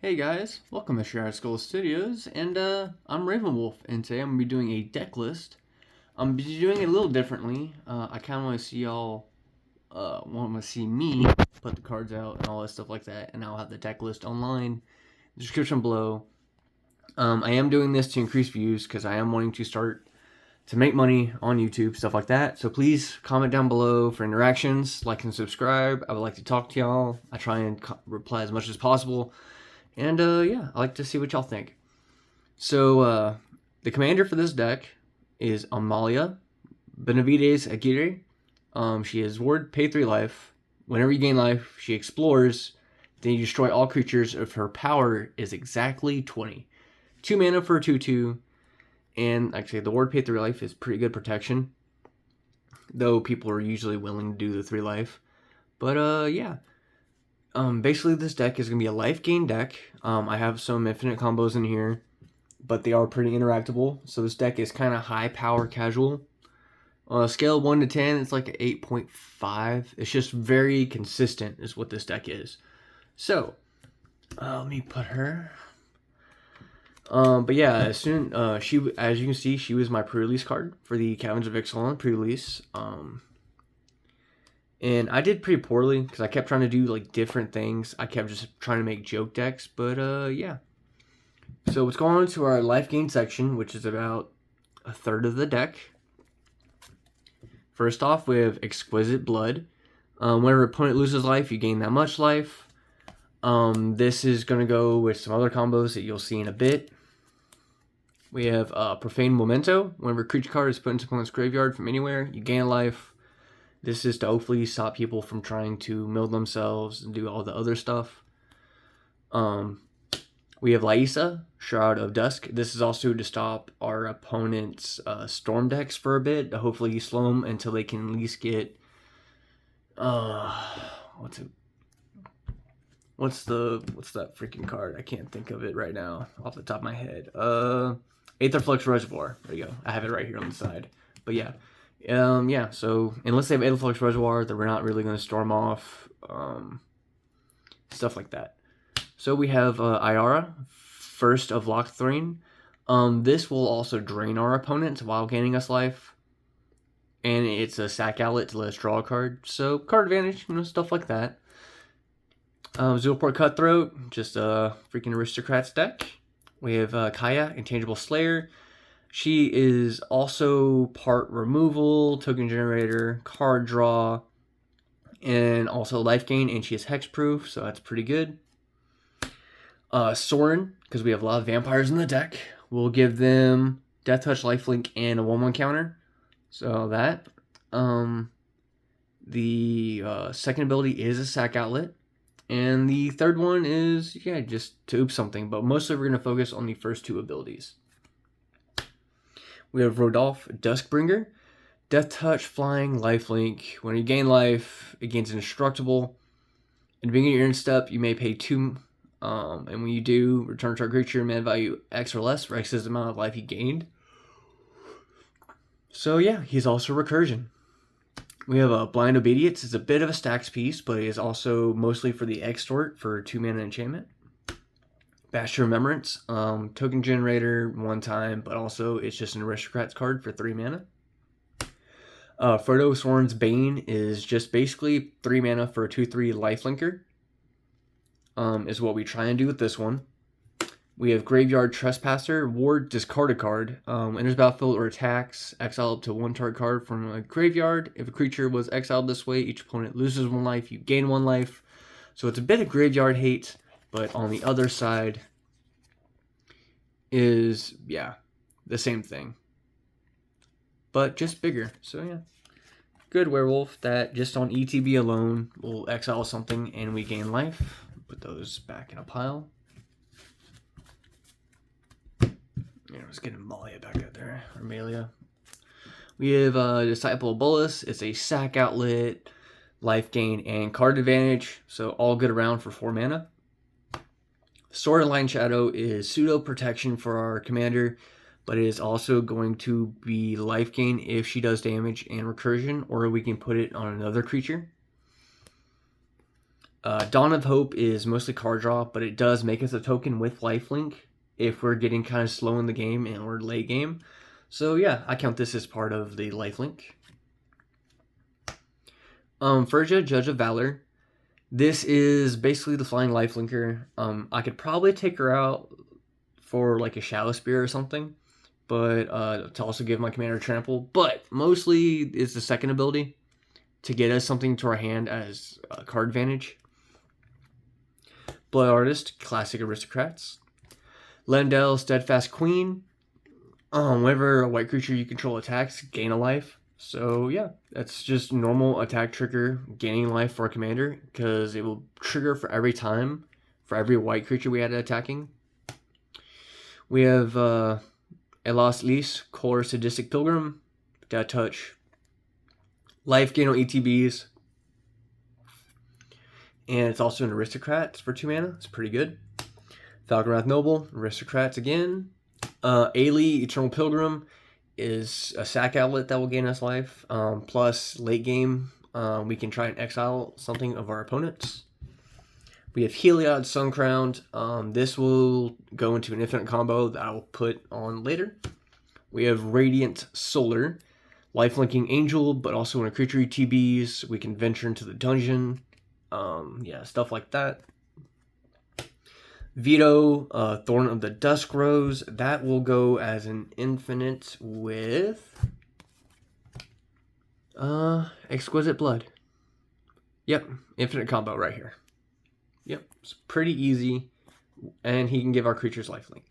Hey guys, welcome to Shroud Skull Studios, and I'm Raven Wolf, and today I'm gonna be doing a deck list. I'm doing it a little differently. I kind of want to see y'all, want to see me put the cards out and all that stuff like that, and I'll have the deck list online, description below. I am doing this to increase views because I am wanting to start to make money on YouTube, stuff like that. So please comment down below for interactions, like and subscribe. I would like to talk to y'all. I try and reply as much as possible. And yeah, I like to see what y'all think. So the commander for this deck is Amalia Benavides Aguirre. She is ward, pay 3 life. Whenever you gain life, she explores. Then you destroy all creatures if her power is exactly 20. 2 mana for a 2/2. And actually, the ward, pay 3 life is pretty good protection. Though people are usually willing to do the 3 life. But yeah. Basically, this deck is going to be a life gain deck. I have some infinite combos in here, but they are pretty interactable. So this deck is kind of high power casual. Scale 1 to 10, it's like an 8.5. It's just very consistent is what this deck is. So, let me put her. But yeah, as you can see, she was my pre-release card for the Caverns of Ixalan pre-release. And I did pretty poorly because I kept trying to do like different things. I kept just trying to make joke decks, but yeah. So let's go on to our life gain section, which is about a third of the deck. First off, we have Exquisite Blood. Whenever opponent loses life, you gain that much life. This is going to go with some other combos that you'll see in a bit. We have Profane Memento. Whenever a creature card is put into opponent's graveyard from anywhere, you gain life. This is to hopefully stop people from trying to mill themselves and do all the other stuff. We have Laisa, Shroud of Dusk. This is also to stop our opponent's storm decks for a bit. To hopefully slow them until they can at least get... What's that freaking card? I can't think of it right now off the top of my head. Aetherflux Reservoir. There you go. I have it right here on the side. But yeah. Yeah, so unless they have Aetherflux Reservoir, then we're not really going to storm off, stuff like that. So we have Iara, First of Locthrain. This will also drain our opponents while gaining us life. And it's a sack outlet to let us draw a card. So card advantage, stuff like that. Zulaport Cutthroat, just a freaking aristocrats deck. We have Kaya, Intangible Slayer. She is also part removal, token generator, card draw, and also life gain, and she is hexproof, so that's pretty good. Sorin, because we have a lot of vampires in the deck, we'll give them Death Touch, Lifelink, and a 1/1 counter. So that. The second ability is a sack outlet. And the third one is, yeah, just to oop something, but mostly we're going to focus on the first 2 abilities. We have Rodolphe, Duskbringer. Death Touch, Flying, Lifelink. When you gain life, it gains indestructible. At the beginning of your end step, you may pay 2. And when you do, return to a creature mana value X or less for X is the amount of life he gained. So yeah, he's also Recursion. We have a Blind Obedience. It's a bit of a stacks piece, but it is also mostly for the Extort for 2 mana enchantment. Bash Remembrance, token generator 1 time, but also it's just an aristocrats card for 3 mana. Frodo Sorin's Bane is just basically 3 mana for a 2/3 lifelinker. Is what we try and do with this one. We have Graveyard Trespasser, ward, discard a card. Enters battlefield or attacks, exile up to 1 target card from a graveyard. If a creature was exiled this way, each opponent loses 1 life, you gain 1 life. So it's a bit of graveyard hate. But on the other side is, yeah, the same thing. But just bigger. So, yeah. Good werewolf that just on ETB alone will exile something and we gain life. Put those back in a pile. Yeah, let's get Amalia back out there. Amalia. We have Disciple of Bolus. It's a sack outlet, life gain, and card advantage. So all good around for 4 mana. Sword and Line Shadow is pseudo protection for our commander, but it is also going to be life gain if she does damage and recursion, or we can put it on another creature. Dawn of Hope is mostly card draw, but it does make us a token with lifelink if we're getting kind of slow in the game and we're late game. So yeah, I count this as part of the lifelink. Ferja, Judge of Valor. This is basically the flying lifelinker. I could probably take her out for like a Shadow Spear or something, but to also give my commander trample. But mostly it's the second ability to get us something to our hand as card advantage. Blood Artist, classic aristocrats. Lendel, Steadfast Queen. Whenever a white creature you control attacks, gain a life. So yeah, that's just normal attack trigger, gaining life for a commander, because it will trigger for every time, for every white creature we had attacking. We have Elas Lis, Core Sadistic Pilgrim, Death Touch. Life gain on ETBs. And it's also an aristocrat. It's for 2 mana. It's pretty good. Falconwrath Noble, aristocrats again. Ailey, Eternal Pilgrim, is a sack outlet that will gain us life. Plus, late game, we can try and exile something of our opponents. We have Heliod, Suncrowned. This will go into an infinite combo that I will put on later. We have Radiant Solar, lifelinking Angel, but also when a creature ETBs, we can venture into the dungeon. Yeah, stuff like that. Veto, Thorn of the Dusk Rose. That will go as an infinite with Exquisite Blood. Yep, infinite combo right here. Yep, it's pretty easy, and he can give our creatures lifelink.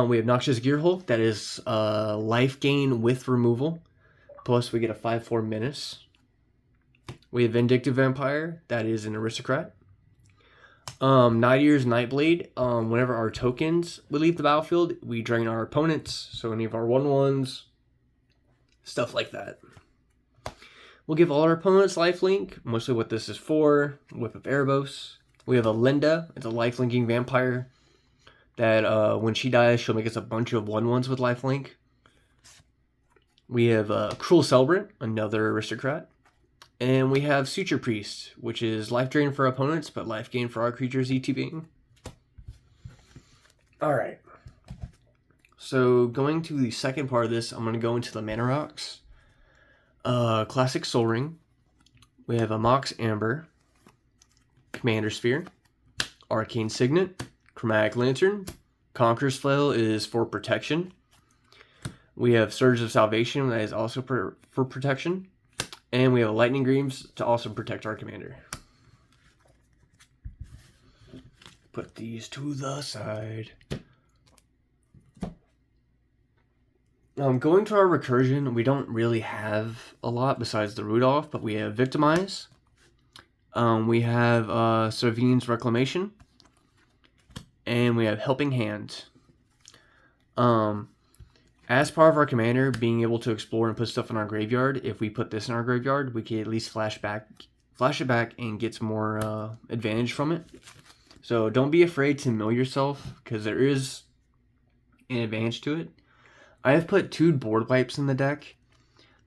We have Noxious Gearhulk. That is life gain with removal. Plus, we get a 5/4 menace. We have Vindictive Vampire. That is an aristocrat. Night Ears, Nightblade. Whenever our tokens we leave the battlefield, we drain our opponents. So any of our 1/1s, stuff like that. We'll give all our opponents lifelink. Mostly what this is for. Whip of Erebos. We have a Linda. It's a lifelinking vampire that when she dies, she'll make us a bunch of 1/1s with lifelink. We have Cruel Celebrant, another aristocrat. And we have Suture Priest, which is life drain for opponents, but life gain for our creatures ETBing. Alright. So going to the second part of this, I'm going to go into the mana rocks. Classic Soul Ring. We have a Mox Amber. Commander Sphere. Arcane Signet. Chromatic Lantern. Conqueror's Flail is for protection. We have Surge of Salvation, that is also for protection. And we have Lightning Greaves to also protect our commander. Put these to the side. Going to our recursion, we don't really have a lot besides the Rudolph, but we have Victimize. We have Servine's Reclamation. And we have Helping Hand. As part of our commander being able to explore and put stuff in our graveyard, if we put this in our graveyard, we can at least flash it back and get some more advantage from it. So don't be afraid to mill yourself, because there is an advantage to it. I have put 2 board wipes in the deck.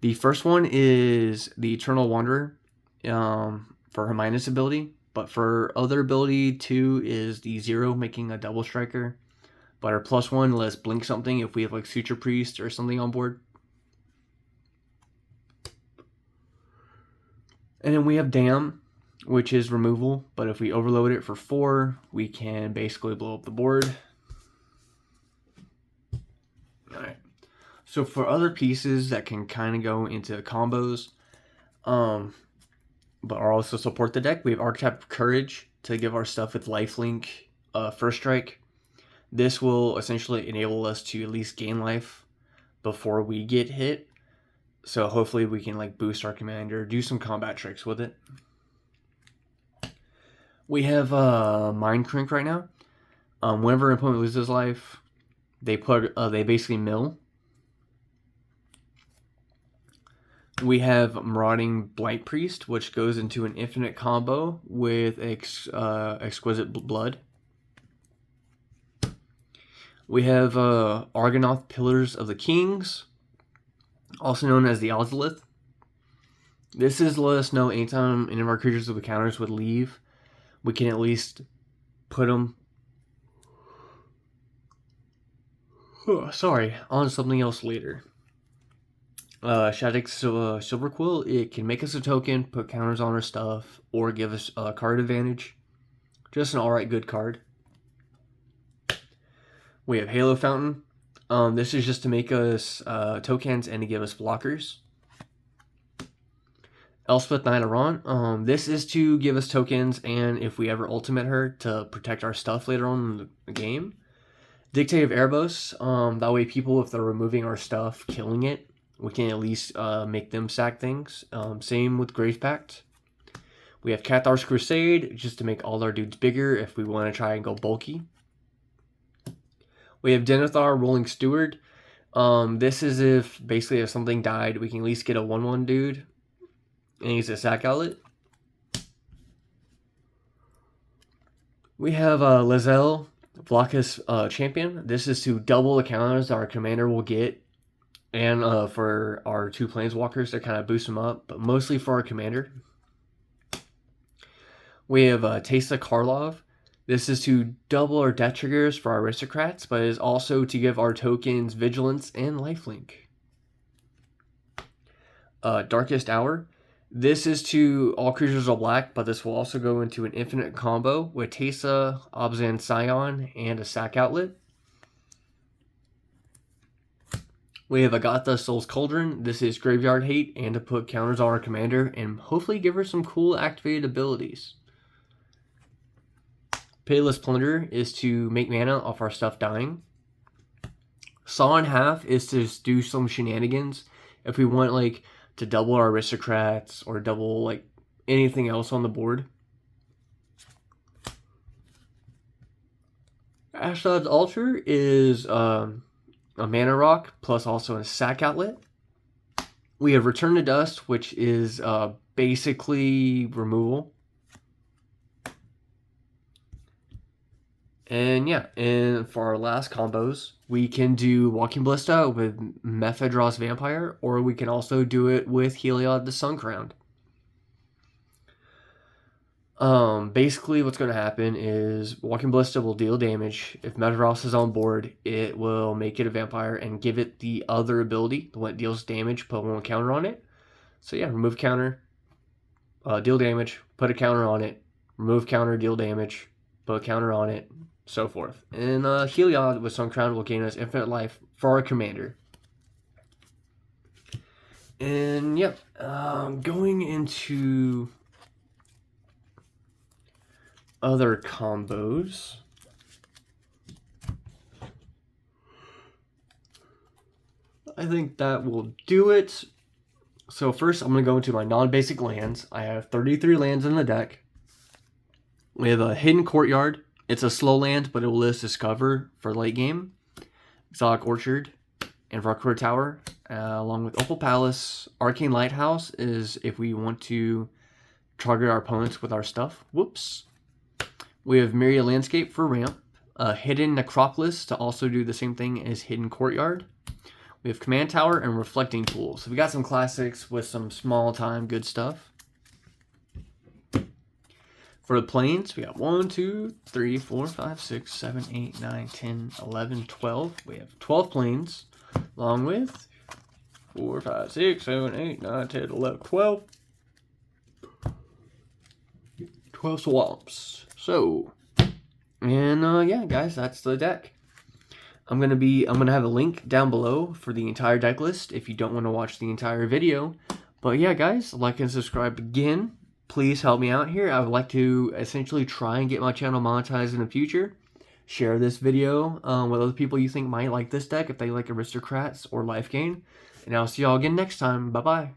The first one is the Eternal Wanderer for her minus ability, but for other ability 2 is the 0, making a double striker. But our +1 lets blink something if we have like Suture Priest or something on board. And then we have Dam, which is removal, but if we overload it for 4, we can basically blow up the board. Alright. So for other pieces that can kind of go into combos, but are also support the deck, we have Archetype of Courage to give our stuff with lifelink first strike. This will essentially enable us to at least gain life before we get hit. So hopefully we can like boost our commander, do some combat tricks with it. We have Mind Crink right now. Whenever an opponent loses life, they basically mill. We have Marauding Blight Priest, which goes into an infinite combo with Exquisite Blood. We have Argonath Pillars of the Kings, also known as the Ozolith. This is let us know anytime any of our creatures with counters would leave, we can at least put them on something else later. Shattuck's Silver Quill, it can make us a token, put counters on our stuff, or give us a card advantage. Just an alright good card. We have Halo Fountain. This is just to make us tokens and to give us blockers. Elspeth Knight of Ron. This is to give us tokens, and if we ever ultimate her, to protect our stuff later on in the game. Dictate of Erebos. That way people, if they're removing our stuff, killing it, we can at least make them sack things. Same with Grave Pact. We have Cathar's Crusade, just to make all our dudes bigger if we want to try and go bulky. We have Denethor Rolling Steward. This is if, basically, if something died, we can at least get a 1/1 dude. And he's a sack outlet. We have Lizelle Vlacus Champion. This is to double the counters that our commander will get. And for our 2 planeswalkers to kind of boost them up. But mostly for our commander. We have Teysa Karlov. This is to double our death triggers for our aristocrats. But it is also to give our tokens Vigilance and Lifelink. Darkest Hour. This is to all creatures are black, but this will also go into an infinite combo with Teysa, Obzan Scion, and a sack outlet. We have Agatha Soul's Cauldron. This is Graveyard Hate and to put counters on our commander and hopefully give her some cool activated abilities. Pitiless Plunder is to make mana off our stuff dying. Saw in Half is to do some shenanigans. If we want like to double our aristocrats or double like anything else on the board. Ashdod's Altar is a mana rock plus also a sack outlet. We have Return to Dust, which is basically removal. And yeah, and for our last combos, we can do Walking Ballista with Mephedros Vampire, or we can also do it with Heliod the Suncrowned. Basically what's going to happen is Walking Ballista will deal damage. If Mephedros is on board, it will make it a vampire and give it the other ability, the one that deals damage, put one counter on it. So yeah, remove counter, deal damage, put a counter on it, remove counter, deal damage, put a counter on it, so forth. And Heliod with Suncrowned will gain us infinite life for our commander. And yep, going into other combos. I think that will do it. So first I'm going to go into my non-basic lands. I have 33 lands in the deck. We have a Hidden Courtyard. It's a slow land, but it will list as cover for late game. Exotic Orchard and Rockford Tower, along with Opal Palace. Arcane Lighthouse is if we want to target our opponents with our stuff. Whoops. We have Myriad Landscape for ramp. Hidden Necropolis to also do the same thing as Hidden Courtyard. We have Command Tower and Reflecting Pool. So we got some classics with some small time good stuff. For the planes, we got 1, 2, 3, 4, 5, 6, 7, 8, 9, 10, 11, 12. We have 12 planes, along with 4, 5, 6, 7, 8, 9, 10, 11, 12. 12 swamps. So, and yeah, guys, that's the deck. I'm gonna have a link down below for the entire deck list if you don't want to watch the entire video. But yeah, guys, like and subscribe again. Please help me out here. I would like to essentially try and get my channel monetized in the future. Share this video with other people you think might like this deck if they like aristocrats or life gain. And I'll see y'all again next time. Bye-bye.